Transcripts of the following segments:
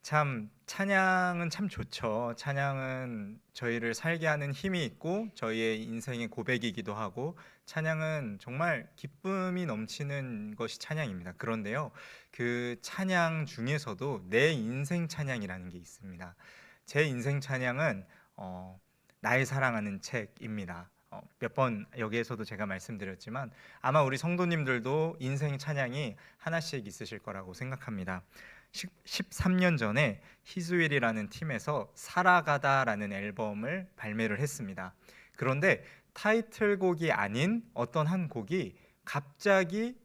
참 찬양은 참 좋죠. 찬양은 저희를 살게 하는 힘이 있고 저희의 인생의 고백이기도 하고 찬양은 정말 기쁨이 넘치는 것이 찬양입니다. 그런데요, 그 찬양 중에서도 내 인생 찬양이라는 게 있습니다. 제 인생 찬양은 나의 사랑하는 책입니다. 몇 번 여기에서도 제가 말씀드렸지만 아마 우리 성도님들도 인생 찬양이 하나씩 있으실 거라고 생각합니다. 13년 전에 히즈윌이라는 팀에서 살아가다라는 앨범을 발매를 했습니다. 그런데 타이틀곡이 아닌 어떤 한 곡이 갑자기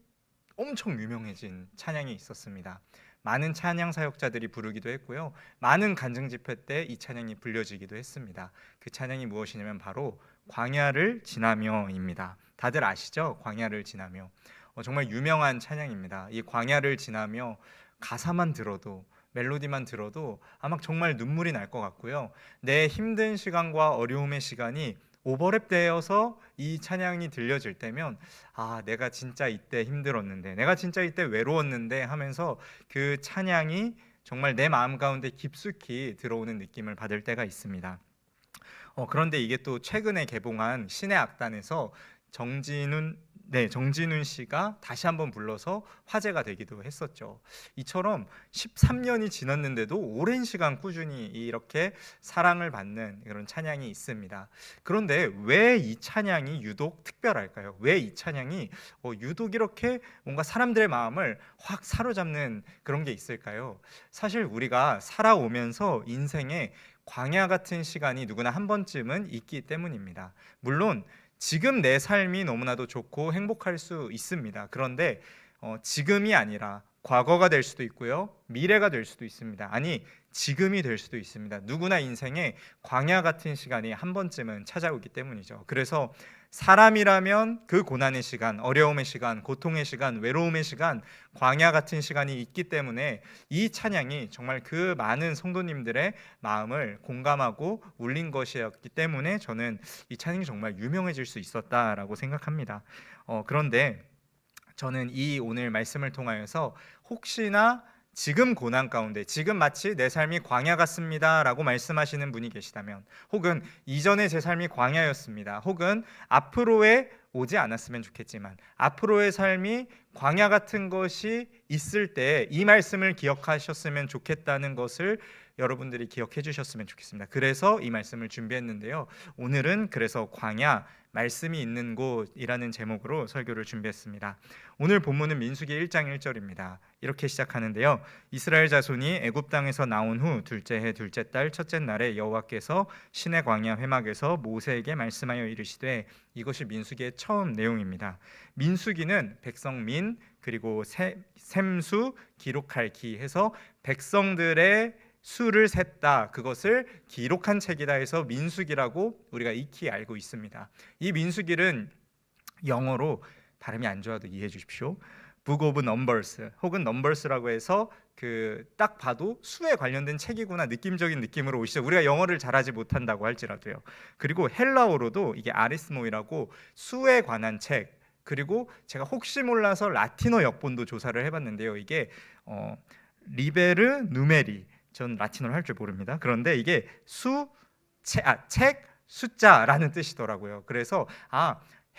엄청 유명해진 찬양이 있었습니다. 많은 찬양 사역자들이 부르기도 했고요. 많은 간증 집회 때 이 찬양이 불려지기도 했습니다. 그 찬양이 무엇이냐면 바로 광야를 지나며입니다. 다들 아시죠? 광야를 지나며. 정말 유명한 찬양입니다. 이 광야를 지나며 가사만 들어도 멜로디만 들어도 아마 정말 눈물이 날 것 같고요. 내 힘든 시간과 어려움의 시간이 오버랩되어서 이 찬양이 들려질 때면 내가 진짜 이때 힘들었는데 내가 진짜 이때 외로웠는데 하면서 그 찬양이 정말 내 마음 가운데 깊숙이 들어오는 느낌을 받을 때가 있습니다. 그런데 이게 또 최근에 개봉한 신의 악단에서 정진훈 씨가 다시 한번 불러서 화제가 되기도 했었죠. 이처럼 13년이 지났는데도 오랜 시간 꾸준히 이렇게 사랑을 받는 그런 찬양이 있습니다. 그런데 왜 이 찬양이 유독 특별할까요? 왜 이 찬양이 유독 이렇게 뭔가 사람들의 마음을 확 사로잡는 그런 게 있을까요? 사실 우리가 살아오면서 인생에 광야 같은 시간이 누구나 한 번쯤은 있기 때문입니다. 물론 지금 내 삶이 너무나도 좋고 행복할 수 있습니다. 그런데 지금이 아니라 과거가 될 수도 있고요, 미래가 될 수도 있습니다. 아니, 지금이 될 수도 있습니다. 누구나 인생에 광야 같은 시간이 한 번쯤은 찾아오기 때문이죠. 그래서 사람이라면 그 고난의 시간, 어려움의 시간, 고통의 시간, 외로움의 시간, 광야 같은 시간이 있기 때문에 이 찬양이 정말 그 많은 성도님들의 마음을 공감하고 울린 것이었기 때문에 저는 이 찬양이 정말 유명해질 수 있었다라고 생각합니다. 그런데 저는 이 오늘 말씀을 통하여서 혹시나 지금 고난 가운데 지금 마치 내 삶이 광야 같습니다라고 말씀하시는 분이 계시다면, 혹은 이전에 제 삶이 광야였습니다, 혹은 앞으로의 오지 않았으면 좋겠지만 앞으로의 삶이 광야 같은 것이 있을 때 이 말씀을 기억하셨으면 좋겠다는 것을 여러분들이 기억해 주셨으면 좋겠습니다. 그래서 이 말씀을 준비했는데요. 오늘은 그래서 광야, 말씀이 있는 곳이라는 제목으로 설교를 준비했습니다. 오늘 본문은 민수기 1장 1절입니다. 이렇게 시작하는데요. 이스라엘 자손이 애굽 땅에서 나온 후 둘째 해 둘째 달 첫째 날에 여호와께서 시내 광야 회막에서 모세에게 말씀하여 이르시되, 이것이 민수기의 처음 내용입니다. 민수기는 백성민 그리고 셈수 기록할 기 해서 백성들의 수를 셌다, 그것을 기록한 책이다 해서 민수기라고 우리가 익히 알고 있습니다. 이 민수기는 영어로 발음이 안 좋아도 이해해 주십시오. Book of Numbers 혹은 Numbers라고 해서 그 딱 봐도 수에 관련된 책이구나 느낌적인 느낌으로 오시죠. 우리가 영어를 잘하지 못한다고 할지라도요. 그리고 헬라어로도 이게 아리스모이라고 수에 관한 책, 그리고 제가 혹시 몰라서 라틴어 역본도 조사를 해봤는데요. 이게 리베르 누메리, 전 라틴어를 할 줄 모릅니다. 그런데 이게 책, 숫자라는 뜻이더라고요. 그래서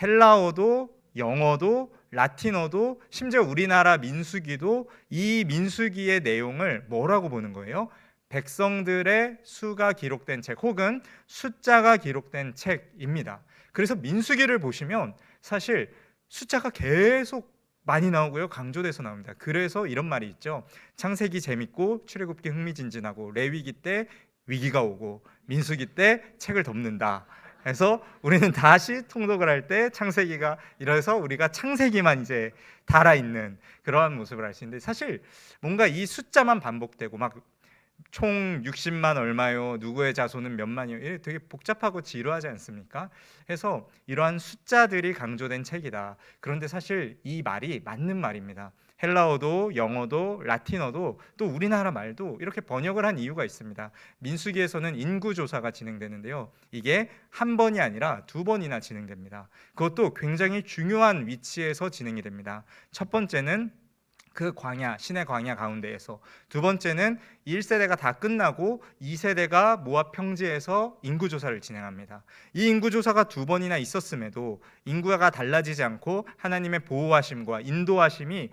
헬라어도 영어도 라틴어도 심지어 우리나라 민수기도 이 민수기의 내용을 뭐라고 보는 거예요? 백성들의 수가 기록된 책 혹은 숫자가 기록된 책입니다. 그래서 민수기를 보시면 사실 숫자가 계속 많이 나오고요, 강조돼서 나옵니다. 그래서 이런 말이 있죠. 창세기 재밌고 출애굽기 흥미진진하고 레위기 때 위기가 오고 민수기 때 책을 덮는다. 그래서 우리는 다시 통독을 할 때 창세기가, 이래서 우리가 창세기만 이제 달아있는 그러한 모습을 알 수 있는데, 사실 뭔가 이 숫자만 반복되고 막 총 60만 얼마요, 누구의 자손은 몇만이요, 이게 되게 복잡하고 지루하지 않습니까? 해서 이러한 숫자들이 강조된 책이다. 그런데 사실 이 말이 맞는 말입니다. 헬라어도 영어도 라틴어도 또 우리나라 말도 이렇게 번역을 한 이유가 있습니다. 민수기에서는 인구조사가 진행되는데요, 이게 한 번이 아니라 두 번이나 진행됩니다. 그것도 굉장히 중요한 위치에서 진행이 됩니다. 첫 번째는 그 광야, 신의 광야 가운데에서 두 번째는 1세대가 다 끝나고 2세대가 모압 평지에서 인구조사를 진행합니다. 이 인구조사가 두 번이나 있었음에도 인구가 달라지지 않고 하나님의 보호하심과 인도하심이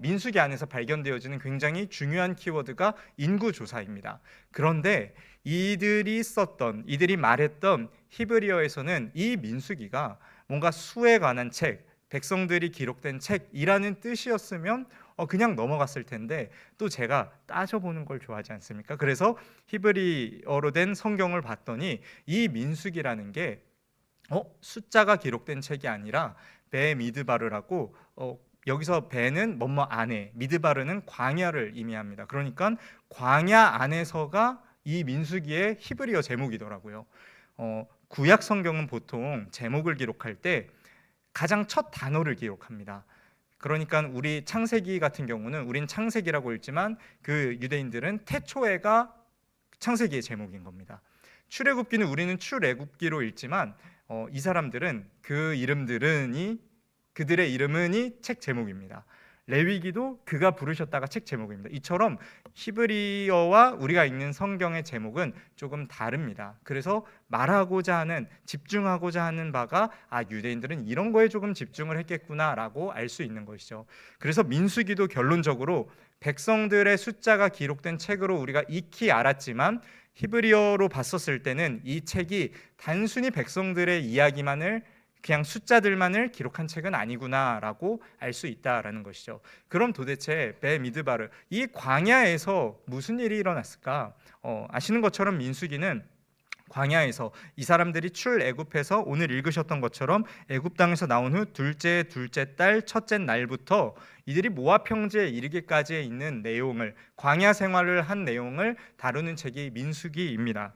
민수기 안에서 발견되어지는 굉장히 중요한 키워드가 인구조사입니다. 그런데 이들이 말했던 히브리어에서는 이 민수기가 뭔가 수에 관한 책, 백성들이 기록된 책이라는 뜻이었으면 그냥 넘어갔을 텐데, 또 제가 따져보는 걸 좋아하지 않습니까? 그래서 히브리어로 된 성경을 봤더니 이 민수기라는 게 숫자가 기록된 책이 아니라 베 미드바르라고, 여기서 베는 뭐뭐 안에, 미드바르는 광야를 의미합니다. 그러니까 광야 안에서가 이 민수기의 히브리어 제목이더라고요. 구약 성경은 보통 제목을 기록할 때 가장 첫 단어를 기록합니다. 그러니까 우리 창세기 같은 경우는 우린 창세기라고 읽지만 그 유대인들은 태초에가 창세기의 제목인 겁니다. 출애굽기는 우리는 출애굽기로 읽지만 이 사람들은 그들의 이름은이 책 제목입니다. 레위기도 그가 부르셨다가 책 제목입니다. 이처럼 히브리어와 우리가 읽는 성경의 제목은 조금 다릅니다. 그래서 말하고자 하는, 집중하고자 하는 바가 유대인들은 이런 거에 조금 집중을 했겠구나라고 알 수 있는 것이죠. 그래서 민수기도 결론적으로 백성들의 숫자가 기록된 책으로 우리가 익히 알았지만 히브리어로 봤었을 때는 이 책이 단순히 백성들의 이야기만을, 그냥 숫자들만을 기록한 책은 아니구나라고 알 수 있다라는 것이죠. 그럼 도대체 베 미드바르, 이 광야에서 무슨 일이 일어났을까? 아시는 것처럼 민수기는 광야에서 이 사람들이 출애굽해서 오늘 읽으셨던 것처럼 애굽 땅에서 나온 후 둘째 달 첫째 날부터 이들이 모압 평지에 이르기까지에 있는 내용을, 광야 생활을 한 내용을 다루는 책이 민수기입니다.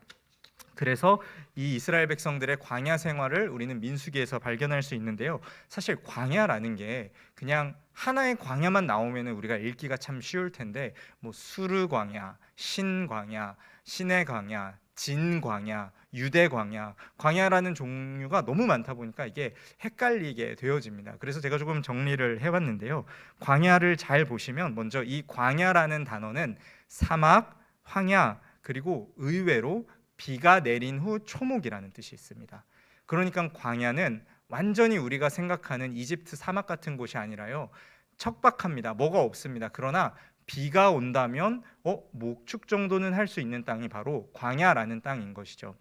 그래서 이 이스라엘 백성들의 광야 생활을 우리는 민수기에서 발견할 수 있는데요. 사실 광야라는 게 그냥 하나의 광야만 나오면 우리가 읽기가 참 쉬울 텐데, 뭐 수르 광야, 신 광야, 신의 광야, 진 광야, 유대 광야, 광야라는 종류가 너무 많다 보니까 이게 헷갈리게 되어집니다. 그래서 제가 조금 정리를 해봤는데요. 광야를 잘 보시면 먼저 이 광야라는 단어는 사막, 황야, 그리고 의외로 비가 내린 후 초목이라는 뜻이 있습니다. 그러니까 광야는 완전히 우리가 생각하는 이집트 사막 같은 곳이 아니라요, 척박합니다. 뭐가 없습니다. 그러나 비가 온다면 목축 정도는 할 수 있는 땅이 바로 광야라는 땅인 것이죠.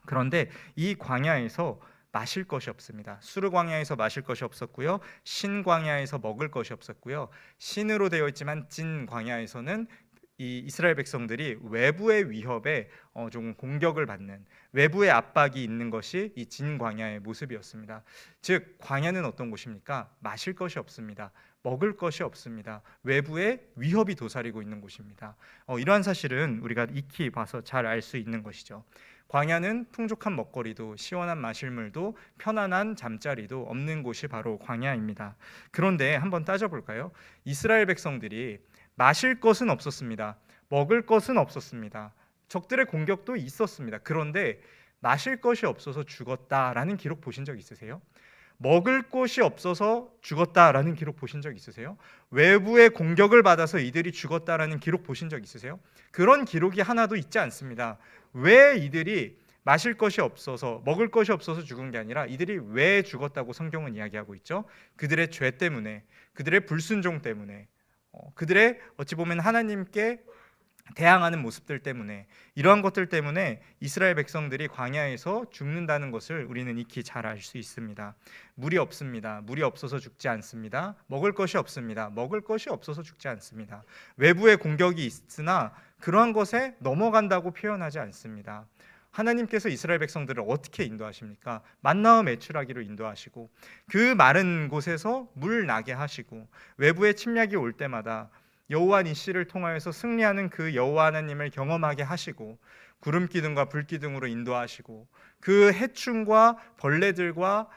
그런데 이 광야에서 마실 것이 없습니다. 수르 광야에서 마실 것이 없었고요, 신 광야에서 먹을 것이 없었고요, 신으로 되어 있지만 진 광야에서는 이 이스라엘 백성들이 외부의 위협에 좀 공격을 받는, 외부의 압박이 있는 것이 이 진 광야의 모습이었습니다. 즉 광야는 어떤 곳입니까? 마실 것이 없습니다. 먹을 것이 없습니다. 외부의 위협이 도사리고 있는 곳입니다. 이러한 사실은 우리가 익히 봐서 잘 알 수 있는 것이죠. 광야는 풍족한 먹거리도, 시원한 마실물도, 편안한 잠자리도 없는 곳이 바로 광야입니다. 그런데 한번 따져볼까요? 이스라엘 백성들이 마실 것은 없었습니다. 먹을 것은 없었습니다. 적들의 공격도 있었습니다. 그런데 마실 것이 없어서 죽었다라는 기록 보신 적 있으세요? 먹을 것이 없어서 죽었다라는 기록 보신 적 있으세요? 외부의 공격을 받아서 이들이 죽었다라는 기록 보신 적 있으세요? 그런 기록이 하나도 있지 않습니다. 왜 이들이 마실 것이 없어서, 먹을 것이 없어서 죽은 게 아니라 이들이 왜 죽었다고 성경은 이야기하고 있죠? 그들의 죄 때문에, 그들의 불순종 때문에, 그들의 어찌 보면 하나님께 대항하는 모습들 때문에, 이러한 것들 때문에 이스라엘 백성들이 광야에서 죽는다는 것을 우리는 익히 잘 알 수 있습니다. 물이 없습니다. 물이 없어서 죽지 않습니다. 먹을 것이 없습니다. 먹을 것이 없어서 죽지 않습니다. 외부의 공격이 있으나 그러한 것에 넘어간다고 표현하지 않습니다. 하나님께서 이스라엘 백성들을 어떻게 인도하십니까? 만나와 매출하기로 인도하시고, 그 마른 곳에서 물 나게 하시고, 외부의 침략이 올 때마다 여호와 니시를 통하여서 승리하는 그 여호와 하나님을 경험하게 하시고, 구름 기둥과 불 기둥으로 인도하시고, 그 해충과 벌레들과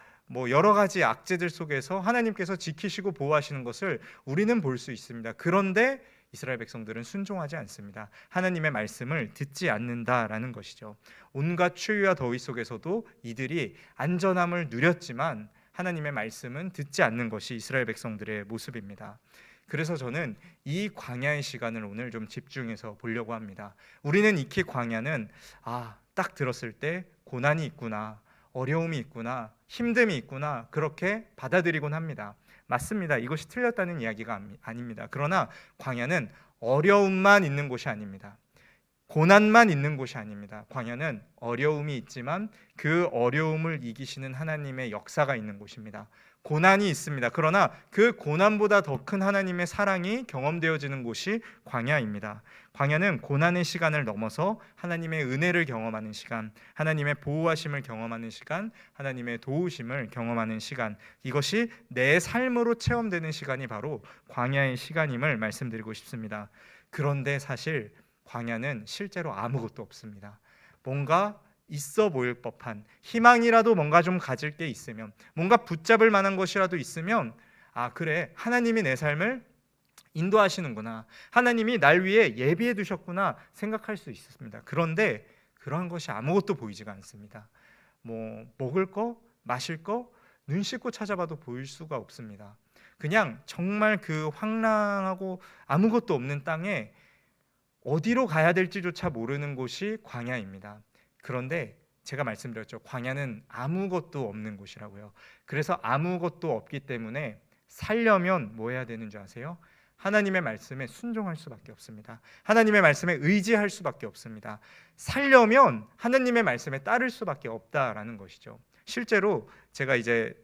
여러 가지 악재들 속에서 하나님께서 지키시고 보호하시는 것을 우리는 볼 수 있습니다. 그런데 이스라엘 백성들은 순종하지 않습니다. 하나님의 말씀을 듣지 않는다라는 것이죠. 온갖 추위와 더위 속에서도 이들이 안전함을 누렸지만 하나님의 말씀은 듣지 않는 것이 이스라엘 백성들의 모습입니다. 그래서 저는 이 광야의 시간을 오늘 좀 집중해서 보려고 합니다. 우리는 익히 광야는 딱 들었을 때 고난이 있구나, 어려움이 있구나, 힘듦이 있구나, 그렇게 받아들이곤 합니다. 맞습니다. 이것이 틀렸다는 이야기가 아닙니다. 그러나 광야는 어려움만 있는 곳이 아닙니다. 고난만 있는 곳이 아닙니다. 광야는 어려움이 있지만 그 어려움을 이기시는 하나님의 역사가 있는 곳입니다. 고난이 있습니다. 그러나 그 고난보다 더 큰 하나님의 사랑이 경험되어지는 곳이 광야입니다. 광야는 고난의 시간을 넘어서 하나님의 은혜를 경험하는 시간, 하나님의 보호하심을 경험하는 시간, 하나님의 도우심을 경험하는 시간, 이것이 내 삶으로 체험되는 시간이 바로 광야의 시간임을 말씀드리고 싶습니다. 그런데 사실 광야는 실제로 아무것도 없습니다. 뭔가 있어 보일 법한 희망이라도 뭔가 좀 가질 게 있으면, 뭔가 붙잡을 만한 것이라도 있으면, 그래, 하나님이 내 삶을 인도하시는구나, 하나님이 날 위해 예비해 두셨구나 생각할 수 있습니다. 그런데 그러한 것이 아무것도 보이지가 않습니다. 먹을 거, 마실 거, 눈 씻고 찾아봐도 보일 수가 없습니다. 그냥 정말 그 황량하고 아무것도 없는 땅에 어디로 가야 될지조차 모르는 곳이 광야입니다. 그런데 제가 말씀드렸죠. 광야는 아무것도 없는 곳이라고요. 그래서 아무것도 없기 때문에 살려면 뭐 해야 되는 줄 아세요? 하나님의 말씀에 순종할 수밖에 없습니다. 하나님의 말씀에 의지할 수밖에 없습니다. 살려면 하나님의 말씀에 따를 수밖에 없다라는 것이죠. 실제로 제가 이제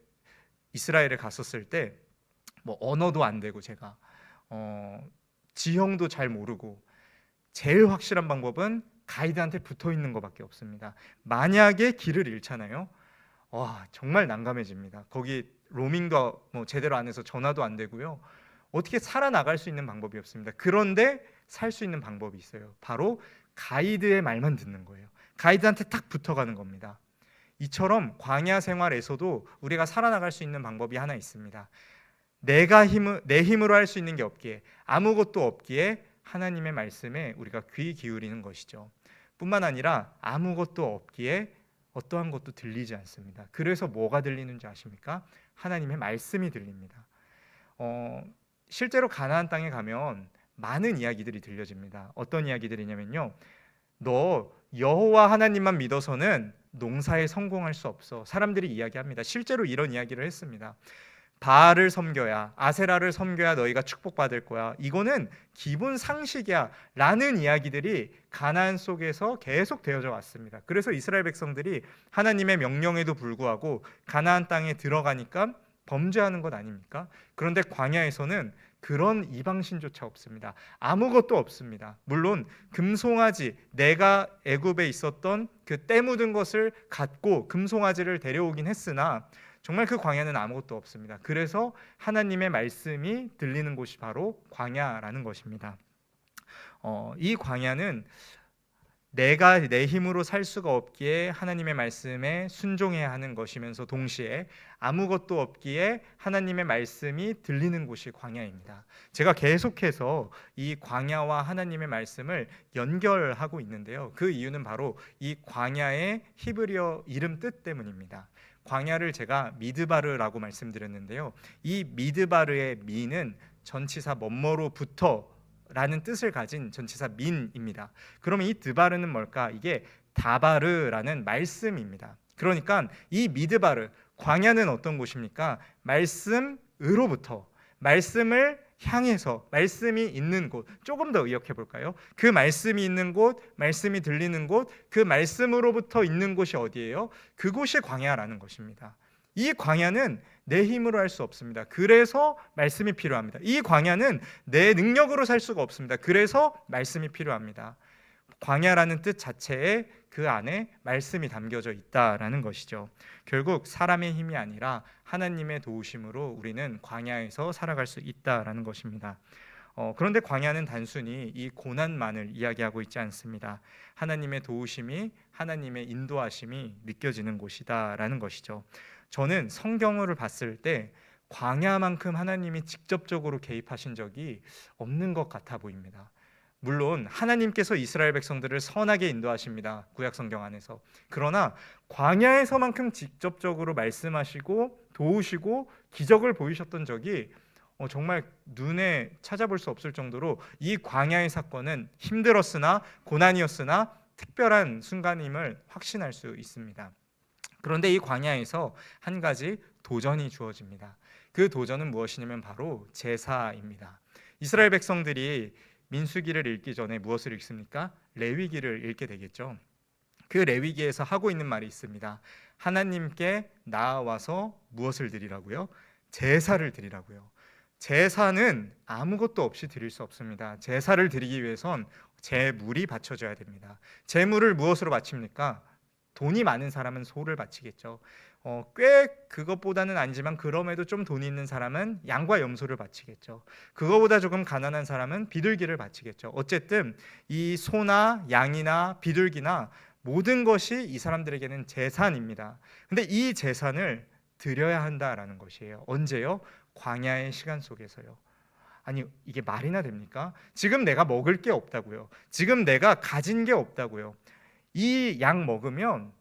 이스라엘에 갔었을 때 언어도 안 되고 제가 지형도 잘 모르고 제일 확실한 방법은 가이드한테 붙어 있는 것밖에 없습니다. 만약에 길을 잃잖아요. 정말 난감해집니다. 거기 로밍도 제대로 안 해서 전화도 안 되고요. 어떻게 살아나갈 수 있는 방법이 없습니다. 그런데 살 수 있는 방법이 있어요. 바로 가이드의 말만 듣는 거예요. 가이드한테 딱 붙어가는 겁니다. 이처럼 광야 생활에서도 우리가 살아나갈 수 있는 방법이 하나 있습니다. 내 힘으로 할 수 있는 게 없기에, 아무것도 없기에 하나님의 말씀에 우리가 귀 기울이는 것이죠. 뿐만 아니라 아무것도 없기에 어떠한 것도 들리지 않습니다. 그래서 뭐가 들리는지 아십니까? 하나님의 말씀이 들립니다. 실제로 가나안 땅에 가면 많은 이야기들이 들려집니다. 어떤 이야기들이냐면요, 너 여호와 하나님만 믿어서는 농사에 성공할 수 없어. 사람들이 이야기합니다. 실제로 이런 이야기를 했습니다. 바알을 섬겨야, 아세라를 섬겨야 너희가 축복받을 거야. 이거는 기본 상식이야 라는 이야기들이 가나안 속에서 계속 되어져 왔습니다. 그래서 이스라엘 백성들이 하나님의 명령에도 불구하고 가나안 땅에 들어가니까 범죄하는 것 아닙니까? 그런데 광야에서는 그런 이방신조차 없습니다. 아무것도 없습니다. 물론 금송아지, 내가 애굽에 있었던 그 때 묻은 것을 갖고 금송아지를 데려오긴 했으나 정말 그 광야는 아무것도 없습니다. 그래서 하나님의 말씀이 들리는 곳이 바로 광야라는 것입니다. 이 광야는 내가 내 힘으로 살 수가 없기에 하나님의 말씀에 순종해야 하는 것이면서 동시에 아무것도 없기에 하나님의 말씀이 들리는 곳이 광야입니다. 제가 계속해서 이 광야와 하나님의 말씀을 연결하고 있는데요. 그 이유는 바로 이 광야의 히브리어 이름 뜻 때문입니다. 광야를 제가 미드바르라고 말씀드렸는데요. 이 미드바르의 미는 전치사 뭐뭐로부터 라는 뜻을 가진 전치사 민입니다. 그러면 이 드바르는 뭘까? 이게 다바르라는 말씀입니다. 그러니까 이 미드바르, 광야는 어떤 곳입니까? 말씀으로부터, 말씀을 향해서, 말씀이 있는 곳. 조금 더 의역해 볼까요? 그 말씀이 있는 곳, 말씀이 들리는 곳, 그 말씀으로부터 있는 곳이 어디예요? 그곳이 광야라는 것입니다. 이 광야는 내 힘으로 할 수 없습니다. 그래서 말씀이 필요합니다. 이 광야는 내 능력으로 살 수가 없습니다. 그래서 말씀이 필요합니다. 광야라는 뜻 자체에 그 안에 말씀이 담겨져 있다라는 것이죠. 결국 사람의 힘이 아니라 하나님의 도우심으로 우리는 광야에서 살아갈 수 있다라는 것입니다. 그런데 광야는 단순히 이 고난만을 이야기하고 있지 않습니다. 하나님의 도우심이, 하나님의 인도하심이 느껴지는 곳이다라는 것이죠. 저는 성경을 봤을 때 광야만큼 하나님이 직접적으로 개입하신 적이 없는 것 같아 보입니다. 물론 하나님께서 이스라엘 백성들을 선하게 인도하십니다. 구약 성경 안에서. 그러나 광야에서만큼 직접적으로 말씀하시고 도우시고 기적을 보이셨던 적이 정말 눈에 찾아볼 수 없을 정도로 이 광야의 사건은 힘들었으나 고난이었으나 특별한 순간임을 확신할 수 있습니다. 그런데 이 광야에서 한 가지 도전이 주어집니다. 그 도전은 무엇이냐면 바로 제사입니다. 이스라엘 백성들이 민수기를 읽기 전에 무엇을 읽습니까? 레위기를 읽게 되겠죠. 그 레위기에서 하고 있는 말이 있습니다. 하나님께 나아와서 무엇을 드리라고요? 제사를 드리라고요. 제사는 아무것도 없이 드릴 수 없습니다. 제사를 드리기 위해선 제물이 바쳐져야 됩니다. 제물을 무엇으로 바칩니까? 돈이 많은 사람은 소를 바치겠죠. 꽤 그것보다는 아니지만 그럼에도 좀 돈이 있는 사람은 양과 염소를 바치겠죠. 그거보다 조금 가난한 사람은 비둘기를 바치겠죠. 어쨌든 이 소나 양이나 비둘기나 모든 것이 이 사람들에게는 재산입니다. 근데 이 재산을 드려야 한다라는 것이에요. 언제요? 광야의 시간 속에서요. 아니 이게 말이나 됩니까? 지금 내가 먹을 게 없다고요. 지금 내가 가진 게 없다고요. 이 양 먹으면,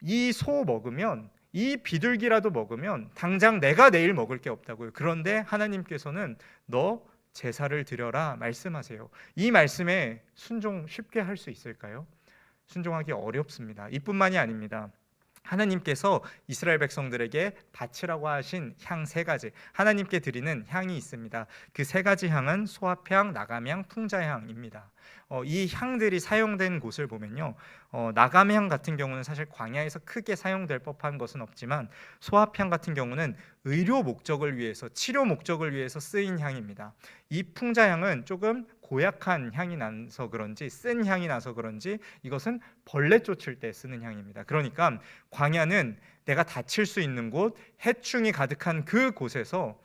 이 소 먹으면, 이 비둘기라도 먹으면 당장 내가 내일 먹을 게 없다고요. 그런데 하나님께서는 너 제사를 드려라 말씀하세요. 이 말씀에 순종 쉽게 할 수 있을까요? 순종하기 어렵습니다. 이뿐만이 아닙니다. 하나님께서 이스라엘 백성들에게 바치라고 하신 향 세 가지, 하나님께 드리는 향이 있습니다. 그 세 가지 향은 소합향, 나감향, 풍자향입니다. 이 향들이 사용된 곳을 보면요, 나감향 같은 경우는 사실 광야에서 크게 사용될 법한 것은 없지만 소합향 같은 경우는 의료 목적을 위해서, 치료 목적을 위해서 쓰인 향입니다. 이 풍자향은 조금 고약한 향이 나서 그런지, 쓴 향이 나서 그런지 이것은 벌레 쫓을 때 쓰는 향입니다. 그러니까 광야는 내가 다칠 수 있는 곳, 해충이 가득한 그 곳에서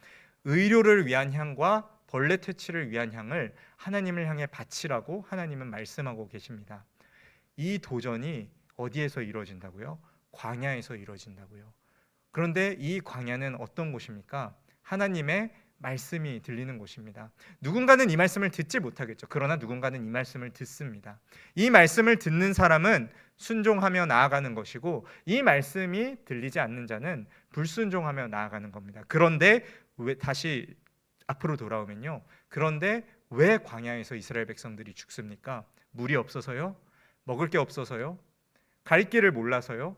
의료를 위한 향과 벌레 퇴치를 위한 향을 하나님을 향해 바치라고 하나님은 말씀하고 계십니다. 이 도전이 어디에서 이루어진다고요? 광야에서 이루어진다고요. 그런데 이 광야는 어떤 곳입니까? 하나님의 말씀이 들리는 곳입니다. 누군가는 이 말씀을 듣지 못하겠죠. 그러나 누군가는 이 말씀을 듣습니다. 이 말씀을 듣는 사람은 순종하며 나아가는 것이고, 이 말씀이 들리지 않는 자는 불순종하며 나아가는 겁니다. 그런데 다시 앞으로 돌아오면요, 그런데 왜 광야에서 이스라엘 백성들이 죽습니까? 물이 없어서요? 먹을 게 없어서요? 갈 길을 몰라서요?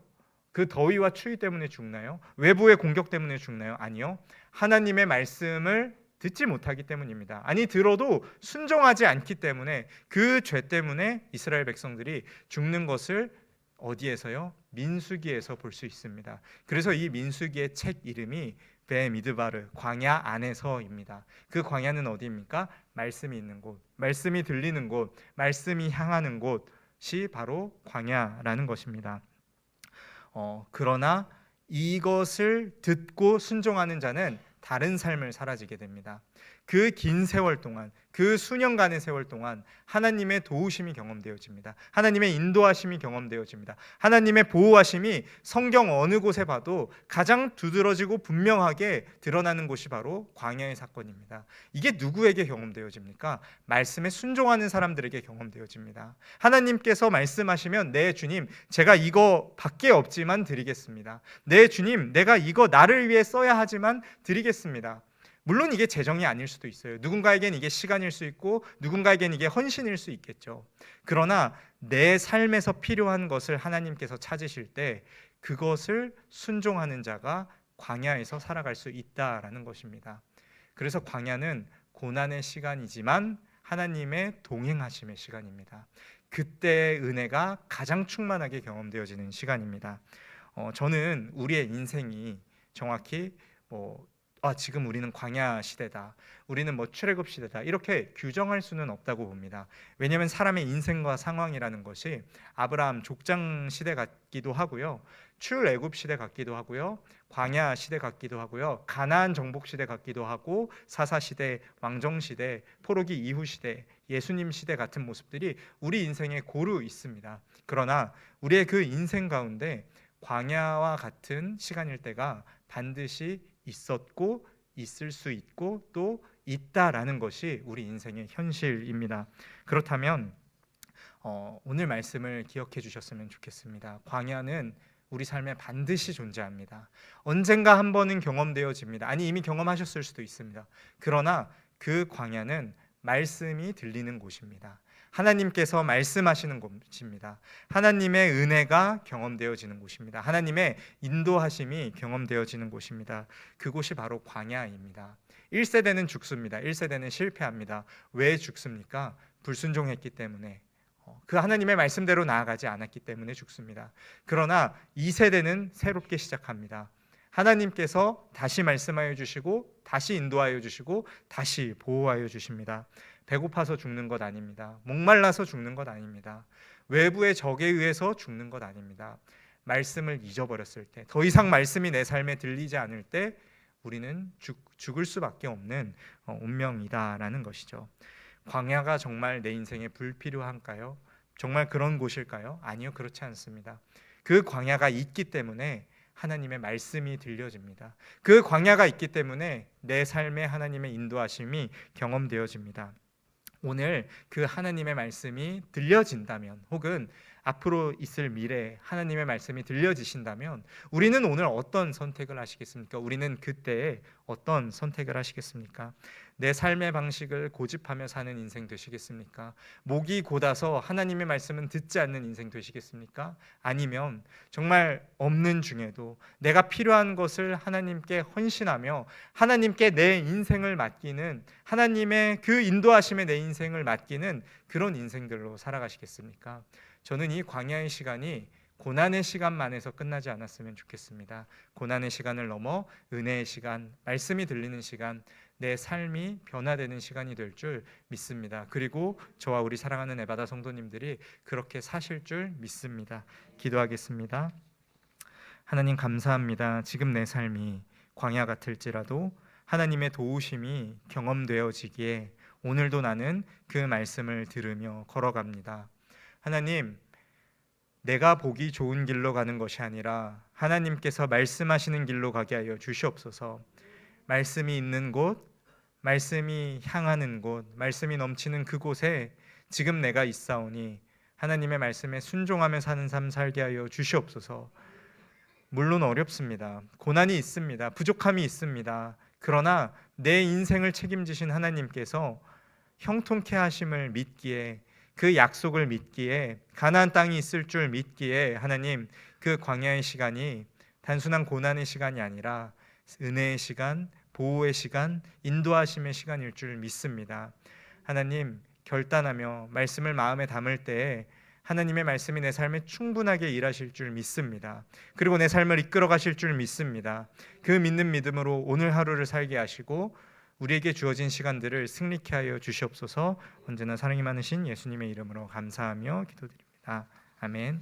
그 더위와 추위 때문에 죽나요? 외부의 공격 때문에 죽나요? 아니요. 하나님의 말씀을 듣지 못하기 때문입니다. 아니 들어도 순종하지 않기 때문에, 그 죄 때문에 이스라엘 백성들이 죽는 것을 어디에서요? 민수기에서 볼 수 있습니다. 그래서 이 민수기의 책 이름이 베미드바르, 광야 안에서입니다. 그 광야는 어디입니까? 말씀이 있는 곳, 말씀이 들리는 곳, 말씀이 향하는 곳이 바로 광야라는 것입니다. 그러나 이것을 듣고 순종하는 자는 다른 삶을 살아지게 됩니다. 그 긴 세월 동안, 그 수년간의 세월 동안 하나님의 도우심이 경험되어집니다. 하나님의 인도하심이 경험되어집니다. 하나님의 보호하심이 성경 어느 곳에 봐도 가장 두드러지고 분명하게 드러나는 곳이 바로 광야의 사건입니다. 이게 누구에게 경험되어집니까? 말씀에 순종하는 사람들에게 경험되어집니다. 하나님께서 말씀하시면, 네 주님, 제가 이거 밖에 없지만 드리겠습니다. 네 주님, 내가 이거 나를 위해 써야 하지만 드리겠습니다. 물론 이게 재정이 아닐 수도 있어요. 누군가에겐 이게 시간일 수 있고 누군가에겐 이게 헌신일 수 있겠죠. 그러나 내 삶에서 필요한 것을 하나님께서 찾으실 때 그것을 순종하는 자가 광야에서 살아갈 수 있다라는 것입니다. 그래서 광야는 고난의 시간이지만 하나님의 동행하심의 시간입니다. 그때의 은혜가 가장 충만하게 경험되어지는 시간입니다. 저는 우리의 인생이 정확히 지금 우리는 광야 시대다, 우리는 출애굽 시대다, 이렇게 규정할 수는 없다고 봅니다. 왜냐하면 사람의 인생과 상황이라는 것이 아브라함 족장 시대 같기도 하고요, 출애굽 시대 같기도 하고요, 광야 시대 같기도 하고요, 가나안 정복 시대 같기도 하고, 사사 시대, 왕정 시대, 포로기 이후 시대, 예수님 시대 같은 모습들이 우리 인생에 고루 있습니다. 그러나 우리의 그 인생 가운데 광야와 같은 시간일 때가 반드시 있었고 있을 수 있고 또 있다라는 것이 우리 인생의 현실입니다. 그렇다면 오늘 말씀을 기억해 주셨으면 좋겠습니다. 광야는 우리 삶에 반드시 존재합니다. 언젠가 한 번은 경험되어집니다. 아니 이미 경험하셨을 수도 있습니다. 그러나 그 광야는 말씀이 들리는 곳입니다. 하나님께서 말씀하시는 곳입니다. 하나님의 은혜가 경험되어지는 곳입니다. 하나님의 인도하심이 경험되어지는 곳입니다. 그곳이 바로 광야입니다. 1세대는 죽습니다. 1세대는 실패합니다. 왜 죽습니까? 불순종했기 때문에, 그 하나님의 말씀대로 나아가지 않았기 때문에 죽습니다. 그러나 2세대는 새롭게 시작합니다. 하나님께서 다시 말씀하여 주시고 다시 인도하여 주시고 다시 보호하여 주십니다. 배고파서 죽는 것 아닙니다. 목말라서 죽는 것 아닙니다. 외부의 적에 의해서 죽는 것 아닙니다. 말씀을 잊어버렸을 때, 더 이상 말씀이 내 삶에 들리지 않을 때 우리는 죽을 수밖에 없는 운명이다라는 것이죠. 광야가 정말 내 인생에 불필요한가요? 정말 그런 곳일까요? 아니요, 그렇지 않습니다. 그 광야가 있기 때문에 하나님의 말씀이 들려집니다. 그 광야가 있기 때문에 내 삶에 하나님의 인도하심이 경험되어집니다. 오늘 그 하나님의 말씀이 들려진다면, 혹은 앞으로 있을 미래에 하나님의 말씀이 들려지신다면 우리는 오늘 어떤 선택을 하시겠습니까? 우리는 그때에 어떤 선택을 하시겠습니까? 내 삶의 방식을 고집하며 사는 인생 되시겠습니까? 목이 곧아서 하나님의 말씀은 듣지 않는 인생 되시겠습니까? 아니면 정말 없는 중에도 내가 필요한 것을 하나님께 헌신하며 하나님께 내 인생을 맡기는, 하나님의 그 인도하심에 내 인생을 맡기는 그런 인생들로 살아가시겠습니까? 저는 이 광야의 시간이 고난의 시간만에서 끝나지 않았으면 좋겠습니다. 고난의 시간을 넘어 은혜의 시간, 말씀이 들리는 시간, 내 삶이 변화되는 시간이 될 줄 믿습니다. 그리고 저와 우리 사랑하는 에바다 성도님들이 그렇게 사실 줄 믿습니다. 기도하겠습니다. 하나님 감사합니다. 지금 내 삶이 광야 같을지라도 하나님의 도우심이 경험되어지기에 오늘도 나는 그 말씀을 들으며 걸어갑니다. 하나님, 내가 보기 좋은 길로 가는 것이 아니라 하나님께서 말씀하시는 길로 가게 하여 주시옵소서. 말씀이 있는 곳, 말씀이 향하는 곳, 말씀이 넘치는 그곳에 지금 내가 있사오니 하나님의 말씀에 순종하며 사는 삶 살게 하여 주시옵소서. 물론 어렵습니다. 고난이 있습니다. 부족함이 있습니다. 그러나 내 인생을 책임지신 하나님께서 형통케 하심을 믿기에, 그 약속을 믿기에, 가나안 땅이 있을 줄 믿기에 하나님, 그 광야의 시간이 단순한 고난의 시간이 아니라 은혜의 시간, 보호의 시간, 인도하심의 시간일 줄 믿습니다. 하나님, 결단하며 말씀을 마음에 담을 때에 하나님의 말씀이 내 삶에 충분하게 일하실 줄 믿습니다. 그리고 내 삶을 이끌어 가실 줄 믿습니다. 그 믿는 믿음으로 오늘 하루를 살게 하시고 우리에게 주어진 시간들을 승리케 하여 주시옵소서. 언제나 사랑이 많으신 예수님의 이름으로 감사하며 기도드립니다. 아멘.